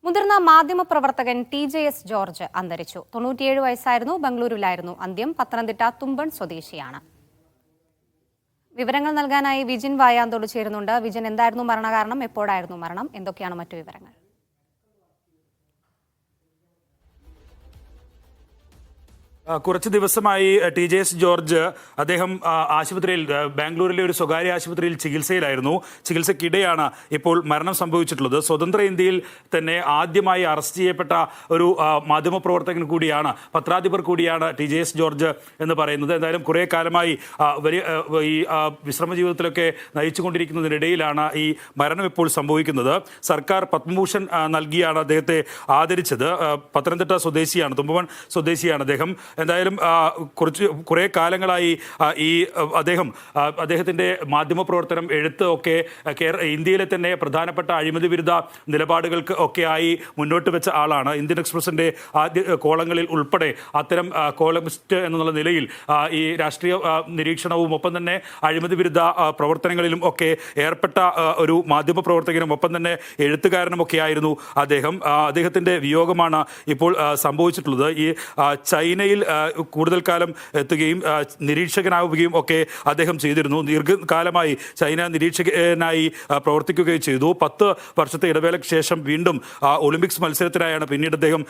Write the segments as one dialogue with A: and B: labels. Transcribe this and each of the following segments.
A: മുതിർന്ന മാധ്യമപ്രവർത്തകൻ TJS George അന്തരിച്ചു. 97 വയസ്സായിരുന്നു. ബംഗളൂരുവിലായിരുന്നു അന്ത്യം. പത്തനംതിട്ട തുമ്പൺ സ്വദേശിയാണ്. വിവരങ്ങൾ നൽകാനായി വിജിൻ വായാന്തോട് ചേരുന്നുണ്ട്. വിജിൻ, എന്തായിരുന്നു മരണകാരണം? എപ്പോഴായിരുന്നു മരണം? എന്തൊക്കെയാണ് മറ്റു വിവരങ്ങൾ?
B: കുറച്ച് ദിവസമായി TJS ജോർജ് അദ്ദേഹം ആശുപത്രിയിൽ, ബാംഗ്ലൂരിലെ ഒരു സ്വകാര്യ ആശുപത്രിയിൽ ചികിത്സയിലായിരുന്നു. ചികിത്സയ്ക്കിടെയാണ് ഇപ്പോൾ മരണം സംഭവിച്ചിട്ടുള്ളത്. സ്വതന്ത്ര ഇന്ത്യയിൽ തന്നെ ആദ്യമായി അറസ്റ്റ് ചെയ്യപ്പെട്ട ഒരു മാധ്യമപ്രവർത്തകൻ കൂടിയാണ്, പത്രാധിപർ കൂടിയാണ് TJS ജോർജ് എന്ന് പറയുന്നത്. എന്തായാലും കുറേ കാലമായി ഈ വിശ്രമ ജീവിതത്തിലൊക്കെ നയിച്ചുകൊണ്ടിരിക്കുന്നതിനിടയിലാണ് ഈ മരണം ഇപ്പോൾ സംഭവിക്കുന്നത്. സർക്കാർ പത്മഭൂഷൺ നൽകിയാണ് അദ്ദേഹത്തെ ആദരിച്ചത്. പത്തനംതിട്ട സ്വദേശിയാണ്, തുമ്പമൺ സ്വദേശിയാണ് അദ്ദേഹം. എന്തായാലും കുറേ കാലങ്ങളായി ഈ അദ്ദേഹത്തിൻ്റെ മാധ്യമപ്രവർത്തനം, എഴുത്ത് ഒക്കെ ഇന്ത്യയിലെ തന്നെ പ്രധാനപ്പെട്ട അഴിമതി വിരുദ്ധ നിലപാടുകൾക്ക് ഒക്കെയായി മുന്നോട്ട് വെച്ച ആളാണ്. ഇന്ത്യൻ എക്സ്പ്രസിൻ്റെ ആദ്യ കോളങ്ങളിൽ ഉൾപ്പെടെ അത്തരം കോളമിസ്റ്റ് എന്നുള്ള നിലയിൽ ഈ രാഷ്ട്രീയ നിരീക്ഷണവും ഒപ്പം തന്നെ അഴിമതി വിരുദ്ധ പ്രവർത്തനങ്ങളിലും ഒക്കെ ഏർപ്പെട്ട ഒരു മാധ്യമപ്രവർത്തകനും ഒപ്പം തന്നെ എഴുത്തുകാരനും ഒക്കെയായിരുന്നു അദ്ദേഹം. അദ്ദേഹത്തിൻ്റെ വിയോഗമാണ് ഇപ്പോൾ സംഭവിച്ചിട്ടുള്ളത്. ഈ ചൈനയിൽ കൂടുതൽ കാലം എത്തുകയും നിരീക്ഷകനാവുകയും ഒക്കെ അദ്ദേഹം ചെയ്തിരുന്നു. ദീർഘകാലമായി ചൈന നിരീക്ഷകനായി പ്രവർത്തിക്കുകയും ചെയ്തു. 10 വർഷത്തെ ഇടവേളയ്ക്ക് ശേഷം വീണ്ടും ഒളിമ്പിക്സ് മത്സരത്തിനായാണ് പിന്നീട് അദ്ദേഹം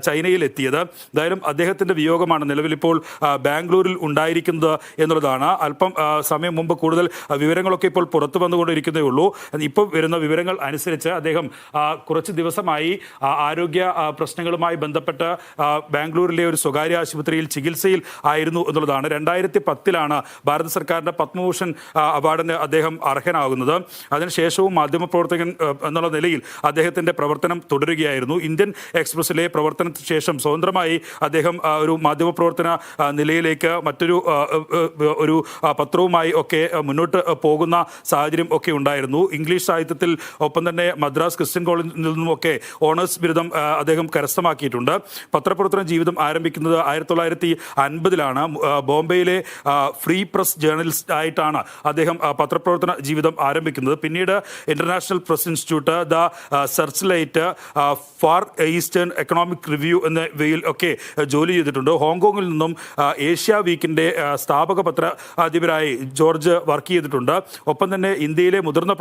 B: ചൈനയിൽ എത്തിയത്. എന്തായാലും അദ്ദേഹത്തിൻ്റെ വിയോഗമാണ് നിലവിലിപ്പോൾ ബാംഗ്ലൂരിൽ ഉണ്ടായിരിക്കുന്നത് എന്നുള്ളതാണ്. അല്പം സമയം മുമ്പ് കൂടുതൽ വിവരങ്ങളൊക്കെ ഇപ്പോൾ പുറത്തു വന്നുകൊണ്ടിരിക്കുന്നേ ഉള്ളൂ. ഇപ്പോൾ വരുന്ന വിവരങ്ങൾ അനുസരിച്ച് അദ്ദേഹം കുറച്ച് ദിവസമായി ആരോഗ്യ പ്രശ്നങ്ങളുമായി ബന്ധപ്പെട്ട് ബാംഗ്ലൂരിലെ ഒരു സ്വകാര്യ ആശുപത്രിയിൽ ചികിത്സയിൽ ആയിരുന്നു എന്നുള്ളതാണ്. 2010 ഭാരത സർക്കാരിൻ്റെ പത്മഭൂഷൺ അവാർഡിന് അദ്ദേഹം അർഹനാകുന്നത്. അതിനുശേഷവും മാധ്യമപ്രവർത്തകൻ എന്നുള്ള നിലയിൽ അദ്ദേഹത്തിൻ്റെ പ്രവർത്തനം തുടരുകയായിരുന്നു. ഇന്ത്യൻ എക്സ്പ്രസിലെ പ്രവർത്തനത്തിന് ശേഷം സ്വതന്ത്രമായി അദ്ദേഹം ഒരു മാധ്യമപ്രവർത്തന നിലയിലേക്ക് ഒരു പത്രവുമായി ഒക്കെ മുന്നോട്ട് പോകുന്ന സാഹചര്യം ഒക്കെ ഉണ്ടായിരുന്നു. ഇംഗ്ലീഷ് സാഹിത്യത്തിൽ ഒപ്പം തന്നെ മദ്രാസ് ക്രിസ്ത്യൻ കോളേജിൽ നിന്നുമൊക്കെ ഓണേഴ്സ് ബിരുദം അദ്ദേഹം കരസ്ഥമാക്കിയിട്ടുണ്ട്. പത്രപ്രവർത്തന ജീവിതം ആരംഭിക്കുന്നത് 1950 ബോംബെയിലെ ഫ്രീ പ്രസ് ജേർണലിസ്റ്റ് ആയിട്ടാണ് അദ്ദേഹം പത്രപ്രവർത്തന ജീവിതം ആരംഭിക്കുന്നത്. പിന്നീട് international press institute, the search light, far eastern economic review എന്നിവയിൽ ഒക്കെ ജോലി ചെയ്തിട്ടുണ്ട്. ഹോങ്കോങ്ങിൽ നിന്നും ഏഷ്യ വീക്കിൻ്റെ സ്ഥാപക പത്രാധിപരായി ജോർജ് വർക്ക് ചെയ്തിട്ടുണ്ട്. ഒപ്പം തന്നെ ഇന്ത്യയിലെ മുതിർന്ന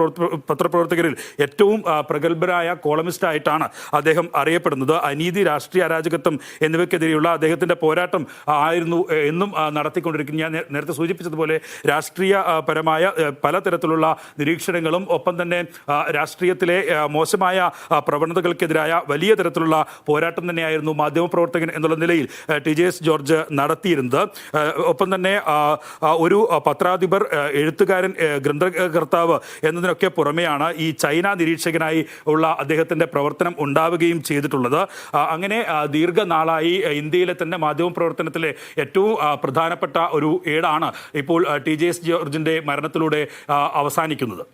B: പത്രപ്രവർത്തകരിൽ ഏറ്റവും പ്രഗത്ഭരായ കോളമിസ്റ്റ് ആയിട്ടാണ് അദ്ദേഹം അറിയപ്പെടുന്നത്. അനീതി, രാഷ്ട്രീയ അരാജകത്വം എന്നിവയ്ക്കെതിരെയുള്ള അദ്ദേഹത്തിൻ്റെ പോരാട്ടം ആയിരുന്നു എന്നും നടത്തിക്കൊണ്ടിരിക്കുന്നത്. ഞാൻ നേരത്തെ സൂചിപ്പിച്ചതുപോലെ രാഷ്ട്രീയപരമായ പലതരത്തിലുള്ള നിരീക്ഷണങ്ങളും ഒപ്പം തന്നെ രാഷ്ട്രീയത്തിലെ മോശമായ പ്രവണതകൾക്കെതിരായ വലിയ തരത്തിലുള്ള പോരാട്ടം തന്നെയായിരുന്നു മാധ്യമപ്രവർത്തകൻ എന്നുള്ള നിലയിൽ TJS ജോർജ് നടത്തിയിരുന്നത്. ഒപ്പം തന്നെ ഒരു പത്രാധിപർ, എഴുത്തുകാരൻ, ഗ്രന്ഥകർത്താവ് എന്നതിനൊക്കെ പുറമെയാണ് ഈ ചൈന നിരീക്ഷകനായി ഉള്ള അദ്ദേഹത്തിൻ്റെ പ്രവർത്തനം ഉണ്ടാവുകയും ചെയ്തിട്ടുള്ളത്. അങ്ങനെ ദീർഘനാളായി ഇന്ത്യയിലെ തന്നെ മാധ്യമപ്രവർത്തനത്തിലെ ഏറ്റവും പ്രധാനപ്പെട്ട ഒരു ഏടാണ് ഇപ്പോൾ TJS ജോർജിൻ്റെ മരണത്തിലൂടെ അവസാനിക്കുന്നത്.